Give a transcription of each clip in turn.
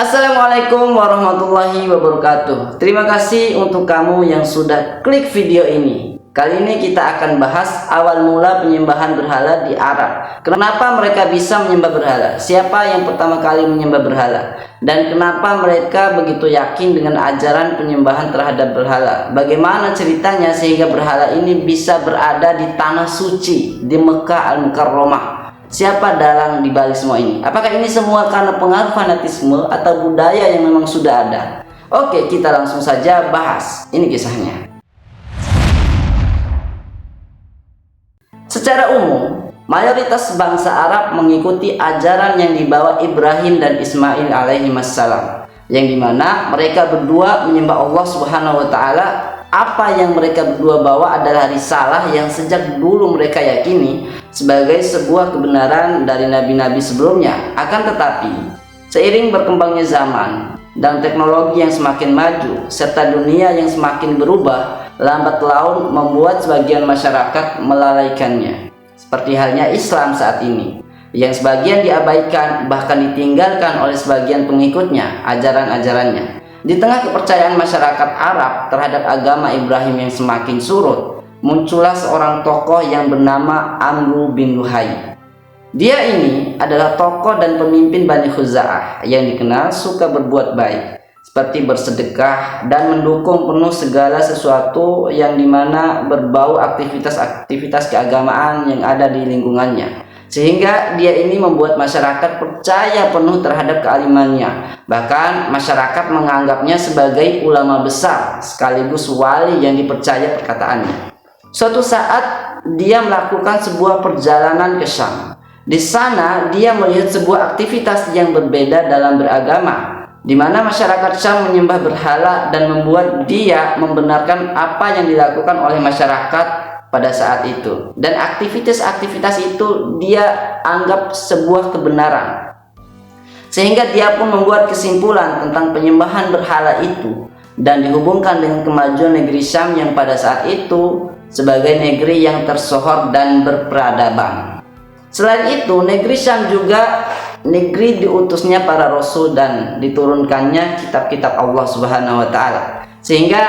Assalamualaikum warahmatullahi wabarakatuh. Terima kasih untuk kamu yang sudah klik video ini. Kali ini kita akan bahas awal mula penyembahan berhala di Arab. Kenapa mereka bisa menyembah berhala? Siapa yang pertama kali menyembah berhala? Dan kenapa mereka begitu yakin dengan ajaran penyembahan terhadap berhala? Bagaimana ceritanya sehingga berhala ini bisa berada di tanah suci di Mekah Al-Mukarramah? Siapa dalang di balik semua ini? Apakah ini semua karena pengaruh fanatisme atau budaya yang memang sudah ada? Oke, kita langsung saja bahas. Ini kisahnya. Secara umum, mayoritas bangsa Arab mengikuti ajaran yang dibawa Ibrahim dan Ismail alaihimassalam, yang dimana mereka berdua menyembah Allah Subhanahu wa Ta'ala. Apa yang mereka berdua bawa adalah risalah yang sejak dulu mereka yakini sebagai sebuah kebenaran dari nabi-nabi sebelumnya. Akan tetapi, seiring berkembangnya zaman dan teknologi yang semakin maju serta dunia yang semakin berubah, lambat laun membuat sebagian masyarakat melalaikannya. Seperti halnya Islam saat ini, yang sebagian diabaikan bahkan ditinggalkan oleh sebagian pengikutnya ajaran-ajarannya. Di tengah kepercayaan masyarakat Arab terhadap agama Ibrahim yang semakin surut, muncullah seorang tokoh yang bernama Amru bin Luhai. Dia ini adalah tokoh dan pemimpin Bani Khuza'ah yang dikenal suka berbuat baik, seperti bersedekah dan mendukung penuh segala sesuatu yang dimana berbau aktivitas-aktivitas keagamaan yang ada di lingkungannya. Sehingga dia ini membuat masyarakat percaya penuh terhadap kealimannya. Bahkan masyarakat menganggapnya sebagai ulama besar sekaligus wali yang dipercaya perkataannya. Suatu saat dia melakukan sebuah perjalanan ke Syam. Di sana dia melihat sebuah aktivitas yang berbeda dalam beragama, di mana masyarakat Syam menyembah berhala dan membuat dia membenarkan apa yang dilakukan oleh masyarakat pada saat itu. Dan aktivitas-aktivitas itu dia anggap sebuah kebenaran. Sehingga dia pun membuat kesimpulan tentang penyembahan berhala itu dan dihubungkan dengan kemajuan negeri Syam yang pada saat itu sebagai negeri yang tersohor dan berperadaban. Selain itu, negeri Syam juga negeri diutusnya para rasul dan diturunkannya kitab-kitab Allah Subhanahu wa Ta'ala. Sehingga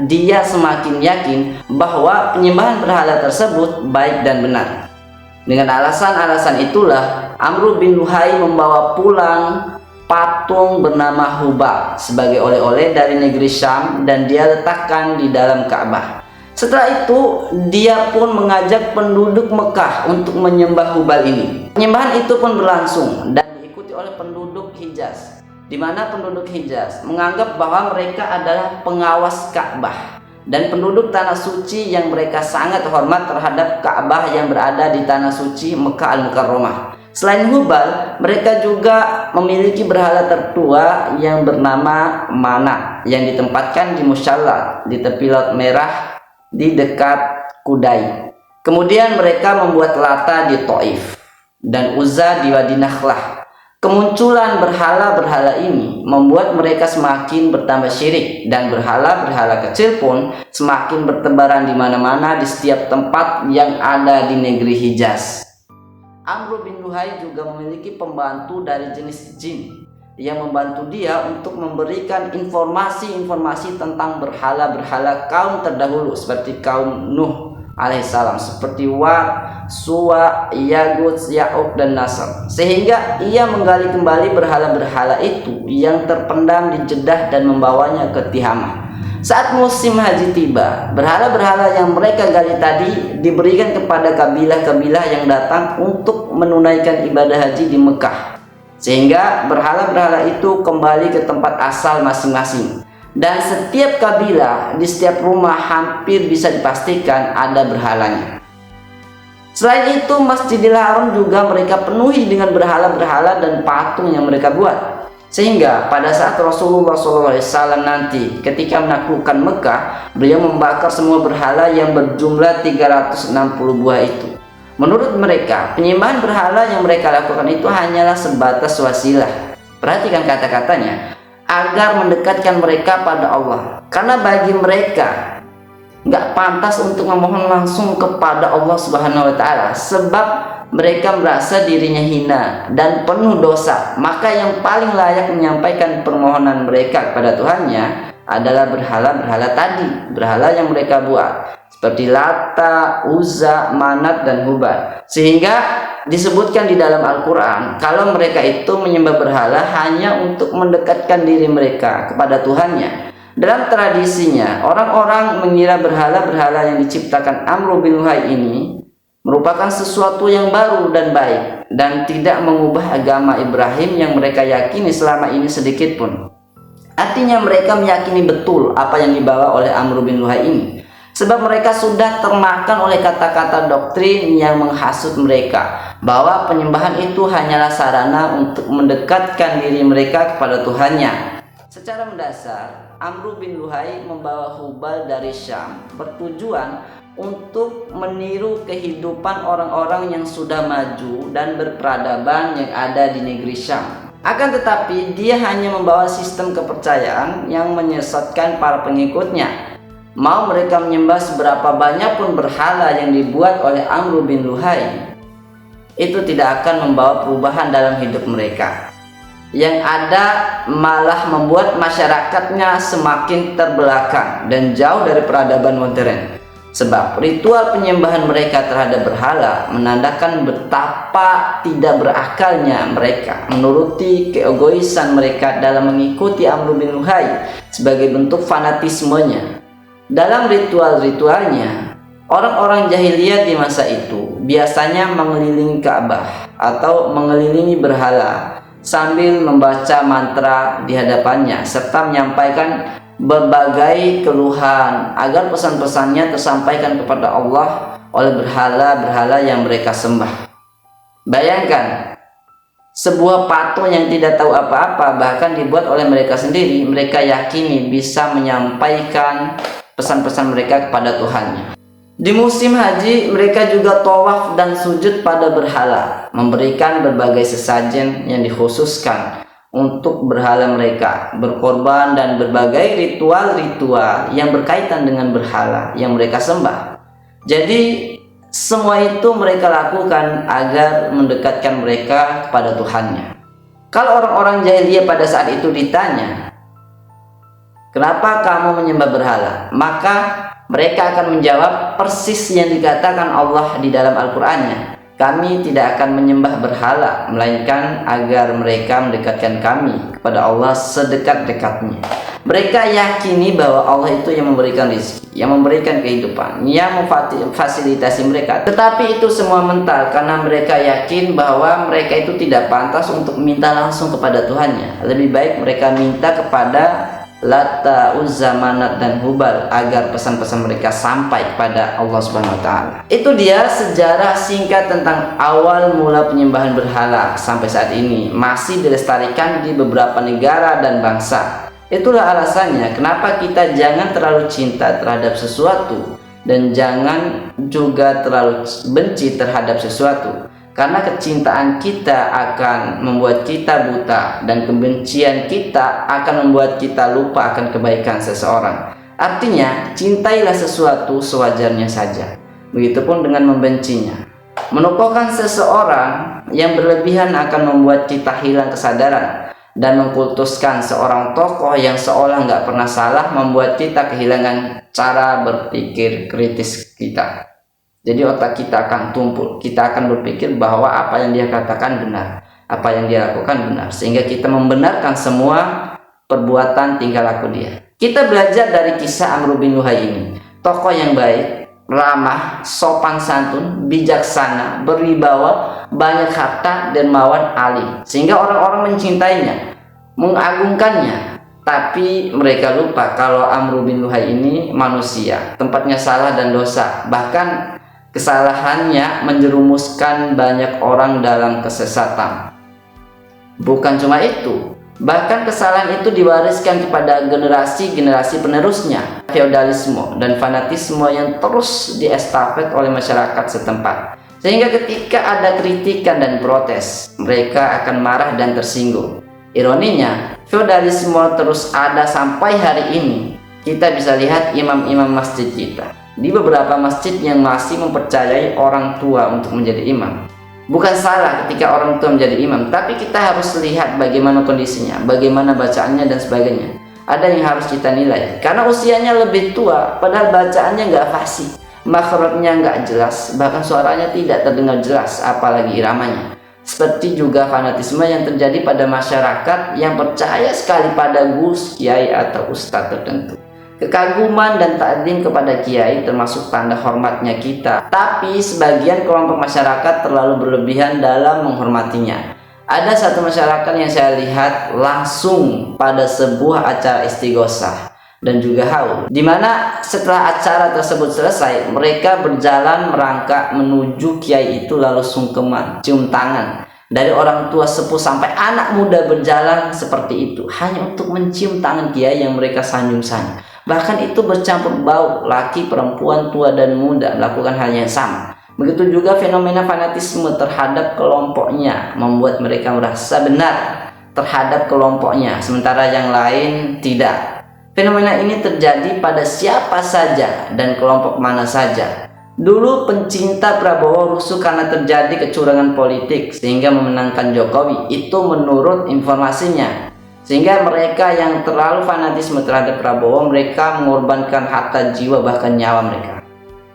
dia semakin yakin bahwa penyembahan berhala tersebut baik dan benar. Dengan alasan-alasan itulah Amru bin Luhai membawa pulang patung bernama Hubal sebagai oleh-oleh dari negeri Syam dan dia letakkan di dalam Ka'bah. Setelah itu dia pun mengajak penduduk Mekah untuk menyembah Hubal ini. Penyembahan itu pun berlangsung dan diikuti oleh penduduk Hijaz, di mana penduduk Hijaz menganggap bahwa mereka adalah pengawas Ka'bah dan penduduk tanah suci yang mereka sangat hormat terhadap Ka'bah yang berada di tanah suci Mekah Al-Mukarramah. Selain Hubal, mereka juga memiliki berhala tertua yang bernama Manat yang ditempatkan di Musyalla di tepi Laut Merah di dekat Kudai. Kemudian mereka membuat Lata di Taif dan Uzza di Wadi Nakhlah. Kemunculan berhala-berhala ini membuat mereka semakin bertambah syirik dan berhala-berhala kecil pun semakin bertebaran di mana-mana di setiap tempat yang ada di negeri Hijaz. Amru bin Luhai juga memiliki pembantu dari jenis jin yang membantu dia untuk memberikan informasi-informasi tentang berhala-berhala kaum terdahulu seperti kaum Nuh alaihissalam, seperti Wad, Suwa, Yagut, Ya'uq, dan Nasr. Sehingga ia menggali kembali berhala-berhala itu yang terpendam di Jeddah dan membawanya ke Tihamah. Saat musim haji tiba, berhala-berhala yang mereka gali tadi diberikan kepada kabilah-kabilah yang datang untuk menunaikan ibadah haji di Mekah. Sehingga berhala-berhala itu kembali ke tempat asal masing-masing. Dan setiap kabilah di setiap rumah hampir bisa dipastikan ada berhalanya. Selain itu, Masjidil Haram juga mereka penuhi dengan berhala-berhala dan patung yang mereka buat. Sehingga pada saat Rasulullah SAW nanti ketika menaklukkan Mekah, beliau membakar semua berhala yang berjumlah 360 buah itu. Menurut mereka, penyembahan berhala yang mereka lakukan itu hanyalah sebatas wasilah. Perhatikan kata-katanya, agar mendekatkan mereka pada Allah. Karena bagi mereka, nggak pantas untuk memohon langsung kepada Allah Subhanahu wa Ta'ala, sebab mereka merasa dirinya hina dan penuh dosa. Maka yang paling layak menyampaikan permohonan mereka kepada Tuhannya adalah berhala-berhala tadi, berhala yang mereka buat seperti Lata, Uzza, Manat, dan Hubal. Sehingga disebutkan di dalam Al-Quran kalau mereka itu menyembah berhala hanya untuk mendekatkan diri mereka kepada Tuhannya. Dalam tradisinya, orang-orang mengira berhala-berhala yang diciptakan Amr bin Luhai ini merupakan sesuatu yang baru dan baik, dan tidak mengubah agama Ibrahim yang mereka yakini selama ini sedikit pun. Artinya mereka meyakini betul apa yang dibawa oleh Amr bin Luhai ini, sebab mereka sudah termakan oleh kata-kata doktrin yang menghasut mereka bahwa penyembahan itu hanyalah sarana untuk mendekatkan diri mereka kepada Tuhannya. Secara mendasar, Amr bin Luhai membawa Hubal dari Syam bertujuan untuk meniru kehidupan orang-orang yang sudah maju dan berperadaban yang ada di negeri Syam. Akan tetapi dia hanya membawa sistem kepercayaan yang menyesatkan para pengikutnya. Mau mereka menyembah seberapa banyak pun berhala yang dibuat oleh Amr bin Luhai, itu tidak akan membawa perubahan dalam hidup mereka. Yang ada malah membuat masyarakatnya semakin terbelakang dan jauh dari peradaban modern. Sebab ritual penyembahan mereka terhadap berhala menandakan betapa tidak berakalnya mereka menuruti keegoisan mereka dalam mengikuti Amr bin Luhai sebagai bentuk fanatismenya. Dalam ritual-ritualnya, orang-orang jahiliyah di masa itu biasanya mengelilingi Ka'bah atau mengelilingi berhala sambil membaca mantra di hadapannya serta menyampaikan berbagai keluhan agar pesan-pesannya tersampaikan kepada Allah oleh berhala-berhala yang mereka sembah. Bayangkan, sebuah patung yang tidak tahu apa-apa bahkan dibuat oleh mereka sendiri, mereka yakini bisa menyampaikan pesan-pesan mereka kepada Tuhannya. Di musim haji, mereka juga tawaf dan sujud pada berhala, memberikan berbagai sesajen yang dikhususkan untuk berhala mereka, berkorban dan berbagai ritual-ritual yang berkaitan dengan berhala yang mereka sembah. Jadi semua itu mereka lakukan agar mendekatkan mereka kepada Tuhannya. Kalau orang-orang jahiliyah pada saat itu ditanya, "Kenapa kamu menyembah berhala?" Maka mereka akan menjawab persis yang dikatakan Allah di dalam Al-Qur'annya. Kami tidak akan menyembah berhala, melainkan agar mereka mendekatkan kami kepada Allah sedekat-dekatnya. Mereka yakini bahwa Allah itu yang memberikan rezeki, yang memberikan kehidupan, yang memfasilitasi mereka. Tetapi itu semua mental karena mereka yakin bahwa mereka itu tidak pantas untuk minta langsung kepada Tuhannya. Lebih baik mereka minta kepada Lata, Uzza, Manat, dan Hubal agar pesan-pesan mereka sampai kepada Allah Subhanahu wa Ta'ala. Itu dia sejarah singkat tentang awal mula penyembahan berhala sampai saat ini masih dilestarikan di beberapa negara dan bangsa. Itulah alasannya kenapa kita jangan terlalu cinta terhadap sesuatu dan jangan juga terlalu benci terhadap sesuatu. Karena kecintaan kita akan membuat kita buta dan kebencian kita akan membuat kita lupa akan kebaikan seseorang. Artinya, cintailah sesuatu sewajarnya saja. Begitupun dengan membencinya. Menukohkan seseorang yang berlebihan akan membuat kita hilang kesadaran, dan mengkultuskan seorang tokoh yang seolah nggak pernah salah membuat kita kehilangan cara berpikir kritis kita. Jadi otak kita akan tumpul, kita akan berpikir bahwa apa yang dia katakan benar, apa yang dia lakukan benar, sehingga kita membenarkan semua perbuatan tingkah laku dia. Kita belajar dari kisah Amr bin Luhai ini, tokoh yang baik, ramah, sopan santun, bijaksana, berwibawa, banyak harta, dermawan, alim, sehingga orang-orang mencintainya, mengagungkannya. Tapi mereka lupa kalau Amr bin Luhai ini manusia, tempatnya salah dan dosa, bahkan kesalahannya menjerumuskan banyak orang dalam kesesatan. Bukan cuma itu, bahkan kesalahan itu diwariskan kepada generasi-generasi penerusnya. Feodalisme dan fanatisme yang terus diestafet oleh masyarakat setempat. Sehingga ketika ada kritikan dan protes, mereka akan marah dan tersinggung. Ironinya, feodalisme terus ada sampai hari ini. Kita bisa lihat imam-imam masjid kita. Di beberapa masjid yang masih mempercayai orang tua untuk menjadi imam. Bukan salah ketika orang tua menjadi imam, tapi kita harus lihat bagaimana kondisinya, bagaimana bacaannya dan sebagainya. Ada yang harus kita nilai, karena usianya lebih tua, padahal bacaannya nggak fasih, makhrajnya nggak jelas, bahkan suaranya tidak terdengar jelas, apalagi iramanya. Seperti juga fanatisme yang terjadi pada masyarakat yang percaya sekali pada gus, kiai atau ustadz tertentu. Kekaguman dan takdim kepada kiai termasuk tanda hormatnya kita, tapi sebagian kelompok masyarakat terlalu berlebihan dalam menghormatinya. Ada satu masyarakat yang saya lihat langsung pada sebuah acara istighosah dan juga haul, di mana setelah acara tersebut selesai, mereka berjalan merangkak menuju kiai itu lalu sungkeman, cium tangan. Dari orang tua sepuh sampai anak muda berjalan seperti itu hanya untuk mencium tangan kiai yang mereka sanjung-sanjung. Bahkan itu bercampur bau, laki, perempuan, tua dan muda melakukan hal yang sama. Begitu juga fenomena fanatisme terhadap kelompoknya membuat mereka merasa benar terhadap kelompoknya, sementara yang lain tidak. Fenomena ini terjadi pada siapa saja dan kelompok mana saja. Dulu pencinta Prabowo rusuh karena terjadi kecurangan politik sehingga memenangkan Jokowi, itu menurut informasinya. Sehingga mereka yang terlalu fanatisme terhadap Prabowo, mereka mengorbankan harta jiwa bahkan nyawa mereka,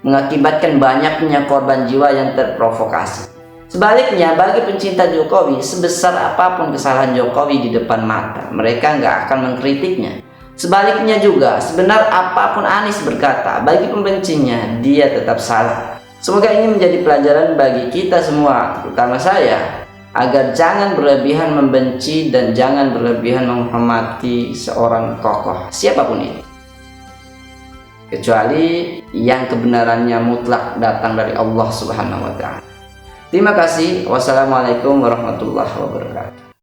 mengakibatkan banyaknya korban jiwa yang terprovokasi. Sebaliknya bagi pencinta Jokowi, sebesar apapun kesalahan Jokowi di depan mata, mereka nggak akan mengkritiknya. Sebaliknya juga, sebenar apapun Anies berkata, bagi pembencinya dia tetap salah. Semoga ini menjadi pelajaran bagi kita semua, terutama saya, agar jangan berlebihan membenci dan jangan berlebihan menghormati seorang tokoh siapapun itu, kecuali yang kebenarannya mutlak datang dari Allah Subhanahu wa Ta'ala. Terima kasih. Wassalamualaikum warahmatullahi wabarakatuh.